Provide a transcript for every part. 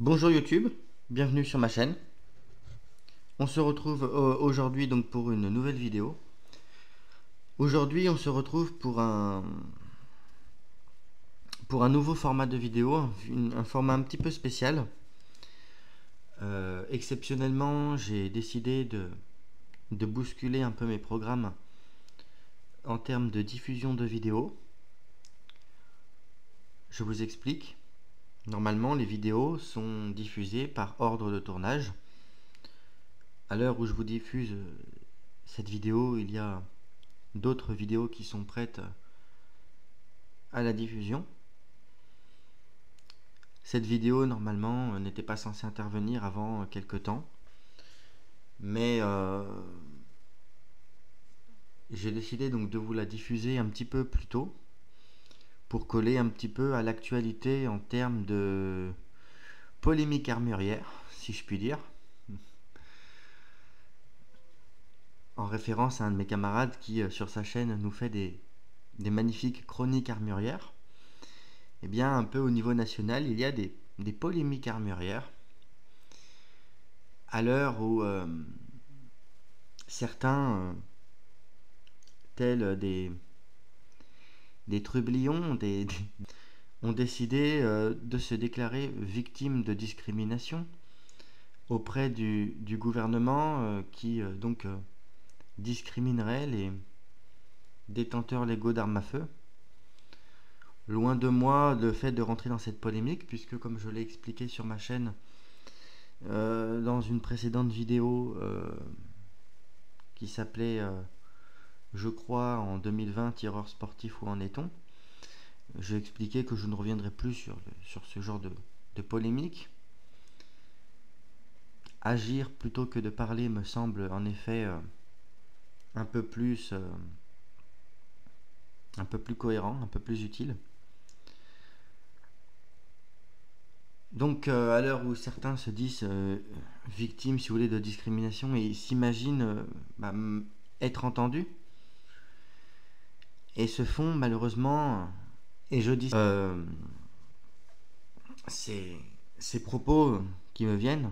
Bonjour YouTube, bienvenue sur ma chaîne. On se retrouve aujourd'hui donc pour une nouvelle vidéo. Aujourd'hui on se retrouve pour un nouveau format de vidéo, un format un petit peu spécial. Exceptionnellement j'ai décidé de bousculer un peu mes programmes en termes de diffusion de vidéos. Je vous explique. Normalement les vidéos sont diffusées par ordre de tournage. À l'heure où je vous diffuse cette vidéo, il y a d'autres vidéos qui sont prêtes à la diffusion. Cette vidéo normalement n'était pas censée intervenir avant quelques temps, mais j'ai décidé donc de vous la diffuser un petit peu plus tôt pour coller un petit peu à l'actualité en termes de polémique armurière, si je puis dire, en référence à un de mes camarades qui sur sa chaîne nous fait des magnifiques chroniques armurières. Et bien un peu au niveau national il y a des polémiques armurières à l'heure où certains tels des trublions ont décidé de se déclarer victimes de discrimination auprès du gouvernement qui donc discriminerait les détenteurs légaux d'armes à feu. Loin de moi le fait de rentrer dans cette polémique, puisque comme je l'ai expliqué sur ma chaîne dans une précédente vidéo qui s'appelait je crois en 2020 tireur sportif, où en est-on, j'ai expliqué que je ne reviendrai plus sur ce genre de polémique. Agir plutôt que de parler me semble en effet un peu plus cohérent, un peu plus utile. Donc à l'heure où certains se disent victimes, si vous voulez, de discrimination et s'imaginent être entendus, et se font malheureusement, et je dis ces propos qui me viennent,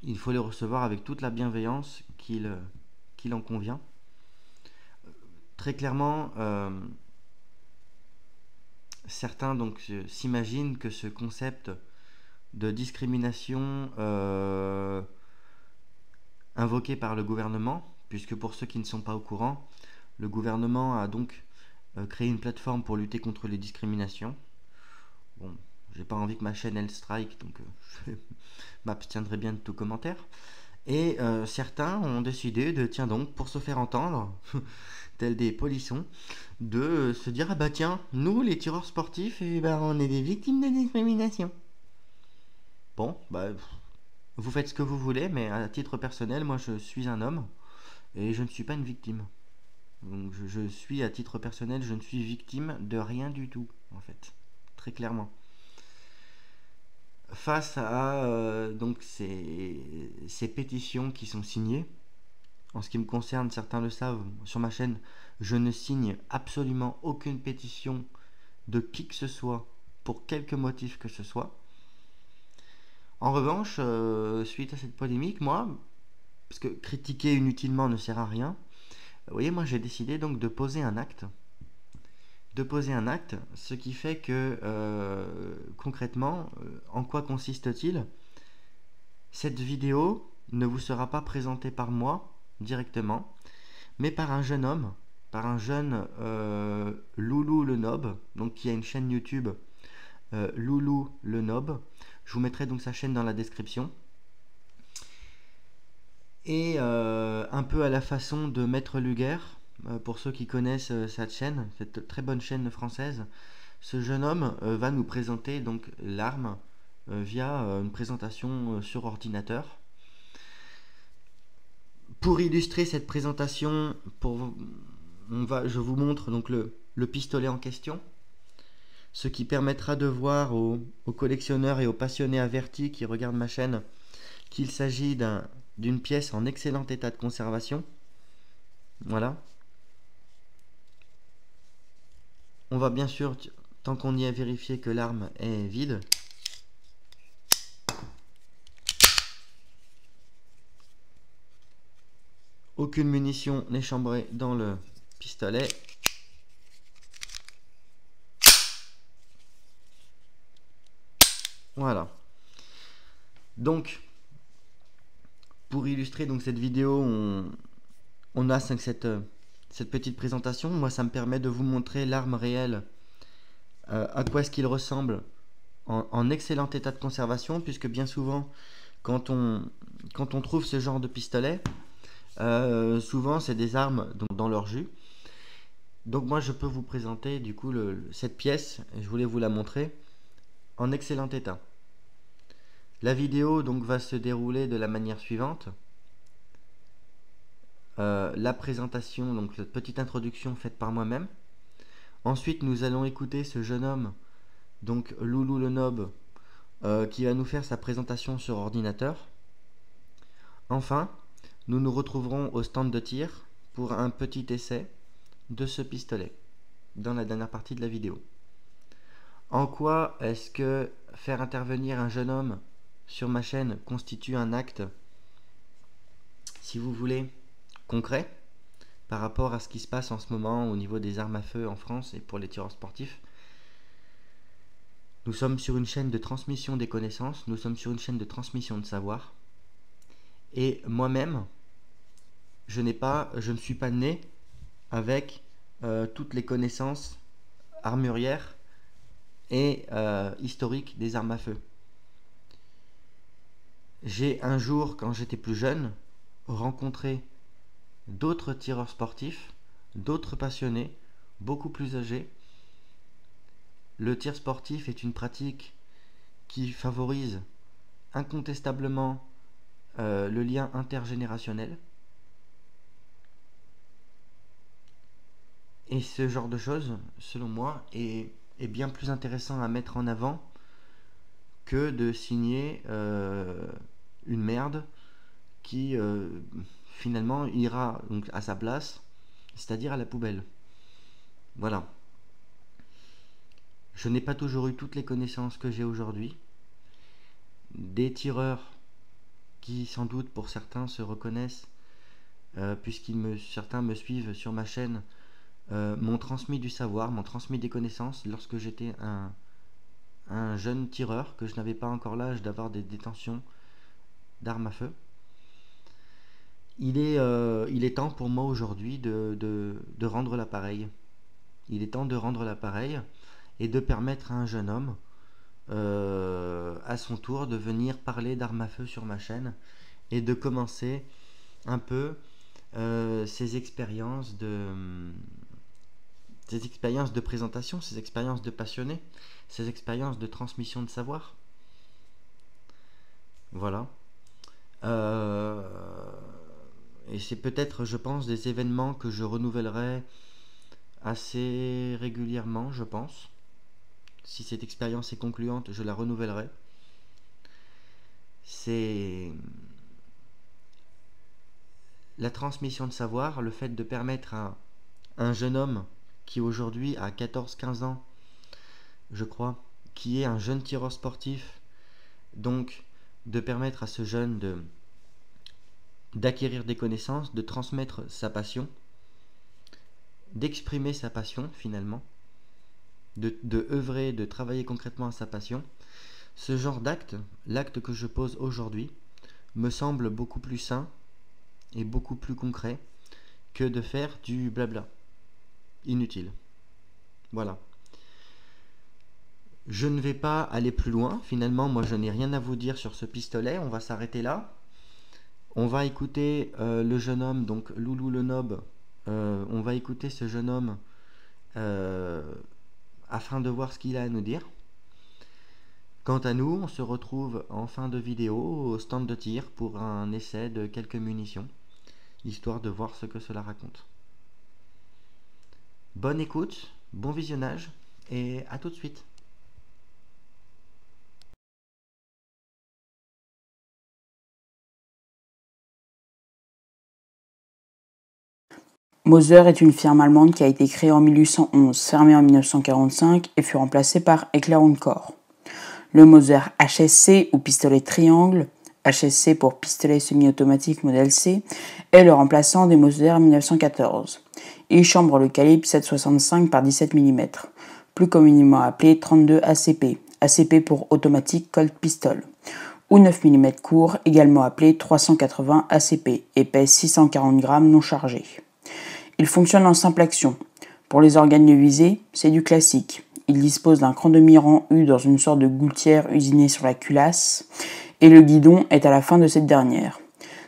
il faut les recevoir avec toute la bienveillance qu'il en convient. Très clairement, certains donc s'imaginent que ce concept de discrimination invoqué par le gouvernement, puisque pour ceux qui ne sont pas au courant, le gouvernement a donc créé une plateforme pour lutter contre les discriminations. Bon, j'ai pas envie que ma chaîne elle strike, donc je m'abstiendrai bien de tout commentaire. Et certains ont décidé de, tiens donc, pour se faire entendre, tels des polissons, de se dire, ah bah tiens, nous les tireurs sportifs, eh ben, on est des victimes de discrimination. Bon, bah, vous faites ce que vous voulez, mais à titre personnel, moi je suis un homme, et je ne suis pas une victime. Donc je suis, à titre personnel, je ne suis victime de rien du tout, en fait, très clairement. Face à donc ces pétitions qui sont signées, en ce qui me concerne, certains le savent, sur ma chaîne, je ne signe absolument aucune pétition de qui que ce soit, pour quelque motif que ce soit. En revanche, suite à cette polémique, moi, parce que critiquer inutilement ne sert à rien, vous voyez, moi j'ai décidé donc de poser un acte. Ce qui fait que concrètement, en quoi consiste-t-il? Cette vidéo ne vous sera pas présentée par moi directement, mais par un jeune homme, par un jeune Loulou le Nob, donc qui a une chaîne YouTube Loulou le Nob. Je vous mettrai donc sa chaîne dans la description. Et un peu à la façon de Maître Luger, pour ceux qui connaissent cette chaîne, cette très bonne chaîne française, ce jeune homme va nous présenter donc l'arme via une présentation sur ordinateur. Pour illustrer cette présentation, je vous montre donc le pistolet en question, ce qui permettra de voir aux collectionneurs et aux passionnés avertis qui regardent ma chaîne qu'il s'agit d'une pièce en excellent état de conservation. Voilà. On va bien sûr, tant qu'on y a vérifié, que l'arme est vide. Aucune munition n'est chambrée dans le pistolet. Voilà. Donc, pour illustrer donc cette vidéo, on a cette petite présentation. Moi, ça me permet de vous montrer l'arme réelle, à quoi est-ce qu'il ressemble en excellent état de conservation, puisque bien souvent, quand on trouve ce genre de pistolet, souvent c'est des armes dans leur jus. Donc moi, je peux vous présenter du coup cette pièce, et je voulais vous la montrer, en excellent état. La vidéo donc va se dérouler de la manière suivante. La présentation, donc cette petite introduction faite par moi-même. Ensuite, nous allons écouter ce jeune homme, donc Loulou le Nob, qui va nous faire sa présentation sur ordinateur. Enfin, nous nous retrouverons au stand de tir pour un petit essai de ce pistolet dans la dernière partie de la vidéo. En quoi est-ce que faire intervenir un jeune homme sur ma chaîne constitue un acte, si vous voulez, concret par rapport à ce qui se passe en ce moment au niveau des armes à feu en France et pour les tireurs sportifs. Nous sommes sur une chaîne de transmission des connaissances, nous sommes sur une chaîne de transmission de savoir. Et moi-même, je ne suis pas né avec toutes les connaissances armurières et historiques des armes à feu. J'ai un jour, quand j'étais plus jeune, rencontré d'autres tireurs sportifs, d'autres passionnés, beaucoup plus âgés. Le tir sportif est une pratique qui favorise incontestablement le lien intergénérationnel. Et ce genre de choses, selon moi, est bien plus intéressant à mettre en avant que de signer une merde qui finalement ira donc à sa place, c'est-à-dire à la poubelle. Voilà. Je n'ai pas toujours eu toutes les connaissances que j'ai aujourd'hui. Des tireurs qui sans doute pour certains se reconnaissent, certains me suivent sur ma chaîne, m'ont transmis du savoir, m'ont transmis des connaissances lorsque j'étais un jeune tireur, que je n'avais pas encore l'âge d'avoir des détentions d'armes à feu. Il est temps pour moi aujourd'hui de rendre l'appareil. Il est temps de rendre l'appareil et de permettre à un jeune homme, à son tour, de venir parler d'armes à feu sur ma chaîne et de commencer un peu ses expériences de présentation, ses expériences de passionné, ses expériences de transmission de savoir. Voilà. Et c'est peut-être, je pense, des événements que je renouvellerai assez régulièrement, je pense. Si cette expérience est concluante, je la renouvellerai. C'est la transmission de savoir, le fait de permettre à un jeune homme qui aujourd'hui a 14-15 ans, je crois, qui est un jeune tireur sportif, donc de permettre à ce jeune d'acquérir des connaissances, de transmettre sa passion, d'exprimer sa passion finalement, de œuvrer, de travailler concrètement à sa passion. Ce genre d'acte, l'acte que je pose aujourd'hui, me semble beaucoup plus sain et beaucoup plus concret que de faire du blabla inutile. Voilà. Je ne vais pas aller plus loin. Finalement, moi, je n'ai rien à vous dire sur ce pistolet. On va s'arrêter là. On va écouter le jeune homme, donc Loulou le Nob. On va écouter ce jeune homme afin de voir ce qu'il a à nous dire. Quant à nous, on se retrouve en fin de vidéo au stand de tir pour un essai de quelques munitions, histoire de voir ce que cela raconte. Bonne écoute, bon visionnage et à tout de suite. Mauser est une firme allemande qui a été créée en 1811, fermée en 1945 et fut remplacée par Heckler & Koch. Le Mauser HSC ou pistolet triangle HSC pour pistolet semi-automatique modèle C, est le remplaçant des Mauser 1914. Il chambre le calibre 7,65 par 17 mm, plus communément appelé 32 ACP, ACP pour Automatic Colt Pistol, ou 9 mm court, également appelé 380 ACP, et pèse 640 g non chargé. Il fonctionne en simple action. Pour les organes de visée, c'est du classique. Il dispose d'un cran demi-rang U dans une sorte de gouttière usinée sur la culasse, et le guidon est à la fin de cette dernière.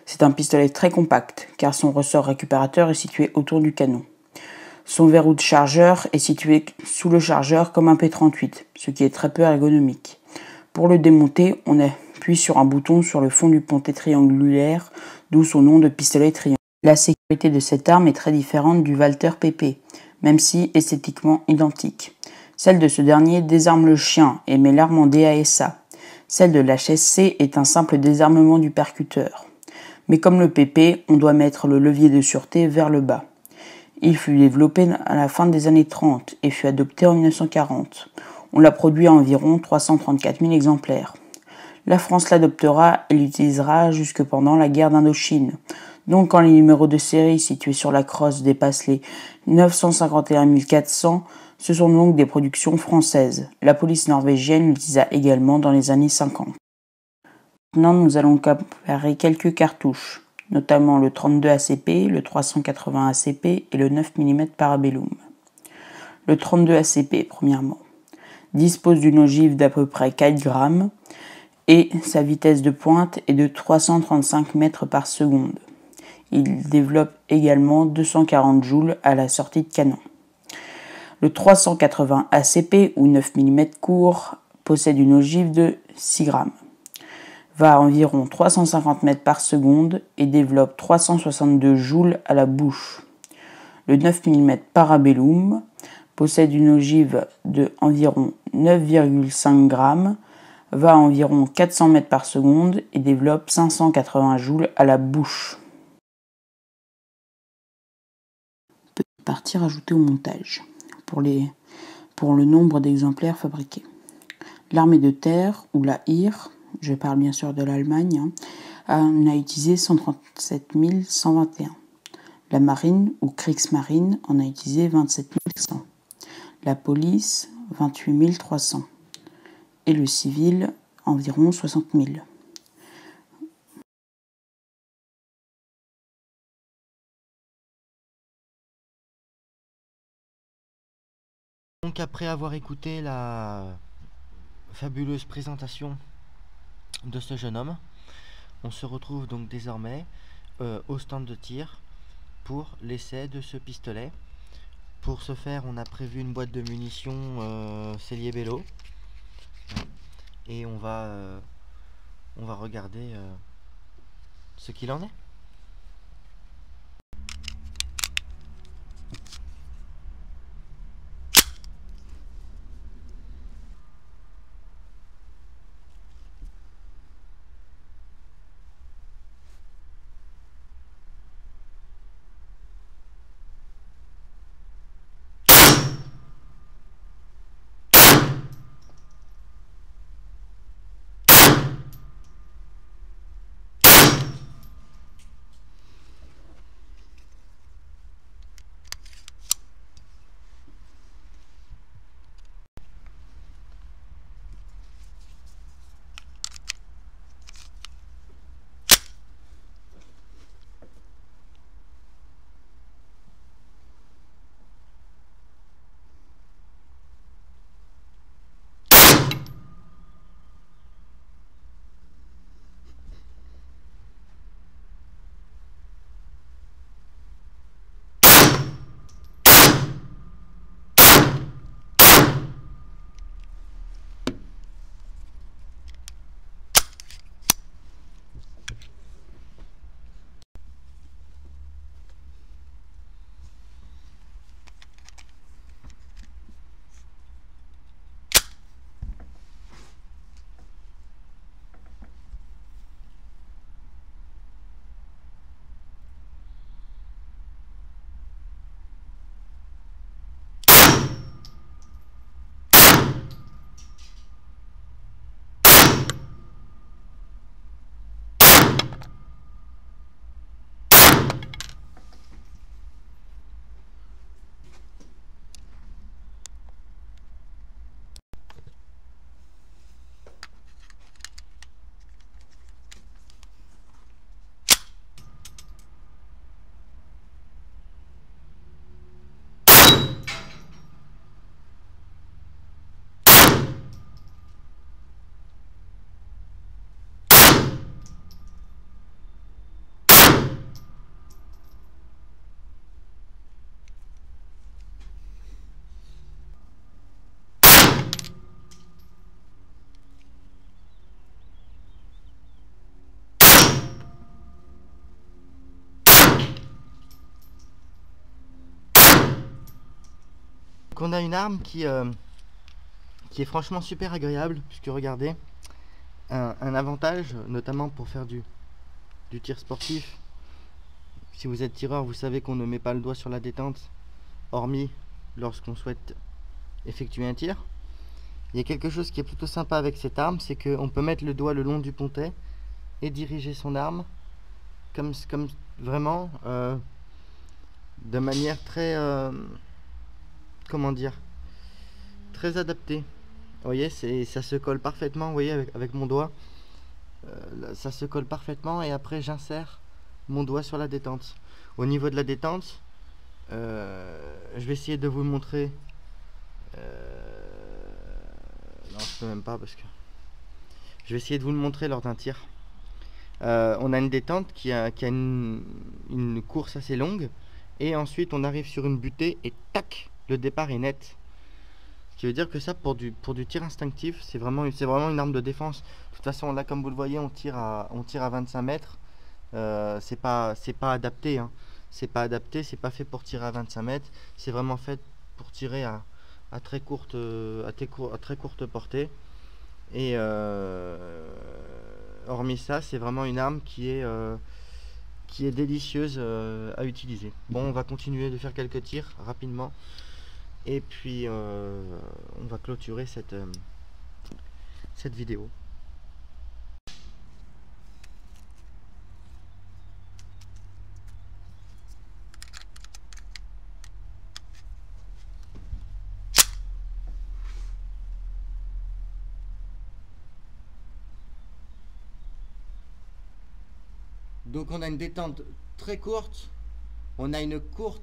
C'est un pistolet très compact, car son ressort récupérateur est situé autour du canon. Son verrou de chargeur est situé sous le chargeur comme un P38, ce qui est très peu ergonomique. Pour le démonter, on appuie sur un bouton sur le fond du pontet triangulaire, d'où son nom de pistolet triangle. La sécurité de cette arme est très différente du Walther PP, même si esthétiquement identique. Celle de ce dernier désarme le chien et met l'arme en DASA. Celle de l'HSC est un simple désarmement du percuteur. Mais comme le PP, on doit mettre le levier de sûreté vers le bas. Il fut développé à la fin des années 30 et fut adopté en 1940. On l'a produit à environ 334 000 exemplaires. La France l'adoptera et l'utilisera jusque pendant la guerre d'Indochine. Donc quand les numéros de série situés sur la crosse dépassent les 951 400, ce sont donc des productions françaises. La police norvégienne l'utilisa également dans les années 50. Maintenant, nous allons comparer quelques cartouches, notamment le 32 ACP, le 380 ACP et le 9 mm Parabellum. Le 32 ACP, premièrement, dispose d'une ogive d'à peu près 4 grammes et sa vitesse de pointe est de 335 mètres par seconde. Il développe également 240 joules à la sortie de canon. Le 380 ACP ou 9 mm court possède une ogive de 6 grammes, va à environ 350 mètres par seconde et développe 362 joules à la bouche. Le 9 mm Parabellum possède une ogive de environ 9,5 grammes, va à environ 400 mètres par seconde et développe 580 joules à la bouche. Petite partie rajoutée au montage pour le nombre d'exemplaires fabriqués. L'armée de terre, ou la IR, je parle bien sûr de l'Allemagne, en a utilisé 137 121. La marine, ou Kriegsmarine, en a utilisé 27 100. La police, 28 300. Et le civil, environ 60 000. Donc après avoir écouté la fabuleuse présentation de ce jeune homme, on se retrouve donc désormais au stand de tir pour l'essai de ce pistolet. Pour ce faire, on a prévu une boîte de munitions Cellier Bello et on va regarder ce qu'il en est. Donc on a une arme qui est franchement super agréable, puisque regardez, un avantage, notamment pour faire du tir sportif. Si vous êtes tireur, vous savez qu'on ne met pas le doigt sur la détente, hormis lorsqu'on souhaite effectuer un tir. Il y a quelque chose qui est plutôt sympa avec cette arme, c'est qu'on peut mettre le doigt le long du pontet et diriger son arme comme vraiment de manière très comment dire, très adaptée. Vous voyez, ça se colle parfaitement. Vous voyez, avec mon doigt, ça se colle parfaitement, et après j'insère mon doigt sur la détente. Au niveau de la détente, je vais essayer de vous le montrer. Non, je peux même pas, parce que je vais essayer de vous le montrer lors d'un tir. On a une détente qui a une course assez longue, et ensuite on arrive sur une butée et tac, le départ est net. Ce qui veut dire que ça, pour du tir instinctif, c'est vraiment une arme de défense. De toute façon, là, comme vous le voyez, on tire à 25 mètres. C'est pas adapté, hein. C'est pas adapté, c'est pas fait pour tirer à 25 mètres. C'est vraiment fait pour tirer à très courte portée. Et hormis ça, c'est vraiment une arme qui est délicieuse à utiliser. Bon, on va continuer de faire quelques tirs rapidement, et puis on va clôturer cette vidéo. Donc on a une détente très courte, on a un court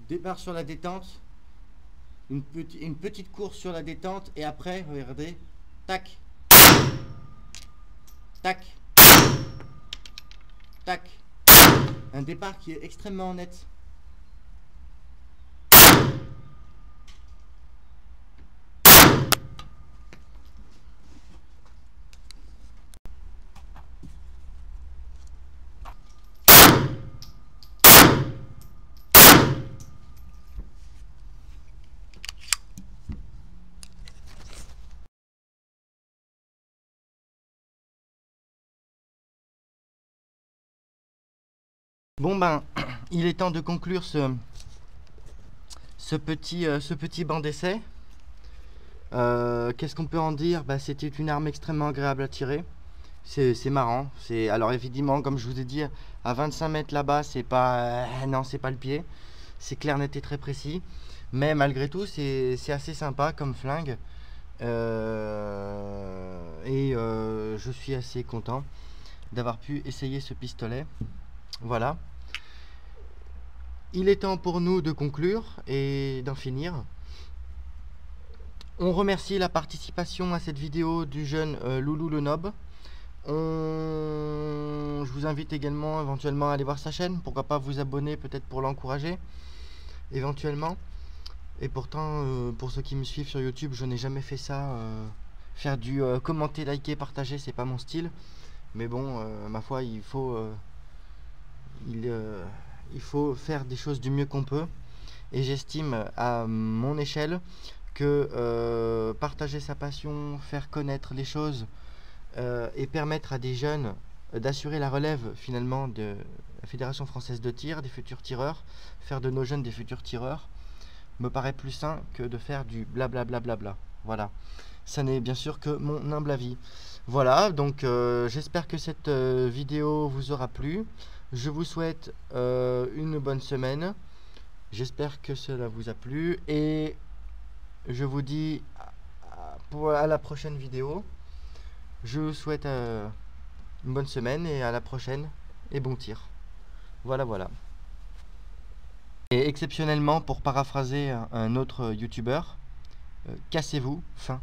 départ sur la détente, une petite course sur la détente, et après, regardez, tac, tac, tac, un départ qui est extrêmement net. Bon ben, il est temps de conclure ce petit banc d'essai. Qu'est-ce qu'on peut en dire? Bah, c'était une arme extrêmement agréable à tirer. C'est marrant. Alors évidemment, comme je vous ai dit, à 25 mètres là-bas, c'est pas non, c'est pas le pied. C'est clair, net et très précis. Mais malgré tout, c'est assez sympa comme flingue. Je suis assez content d'avoir pu essayer ce pistolet. Voilà. Il est temps pour nous de conclure et d'en finir. On remercie la participation à cette vidéo du jeune Loulou le Nob. Je vous invite également éventuellement à aller voir sa chaîne. Pourquoi pas vous abonner, peut-être pour l'encourager éventuellement. Et pourtant, pour ceux qui me suivent sur YouTube, je n'ai jamais fait ça. Faire du commenter, liker, partager, c'est pas mon style. Mais bon, ma foi, il faut faire des choses du mieux qu'on peut. Et j'estime, à mon échelle, que partager sa passion, faire connaître les choses et permettre à des jeunes d'assurer la relève finalement de la Fédération Française de Tir, des futurs tireurs, faire de nos jeunes des futurs tireurs, me paraît plus sain que de faire du blablabla. Voilà, ça n'est bien sûr que mon humble avis. Voilà, donc j'espère que cette vidéo vous aura plu. Je vous souhaite une bonne semaine. J'espère que cela vous a plu, et je vous dis à la prochaine vidéo. Je vous souhaite une bonne semaine, et à la prochaine, et bon tir. Voilà. Et exceptionnellement, pour paraphraser un autre youtubeur, cassez-vous, fin.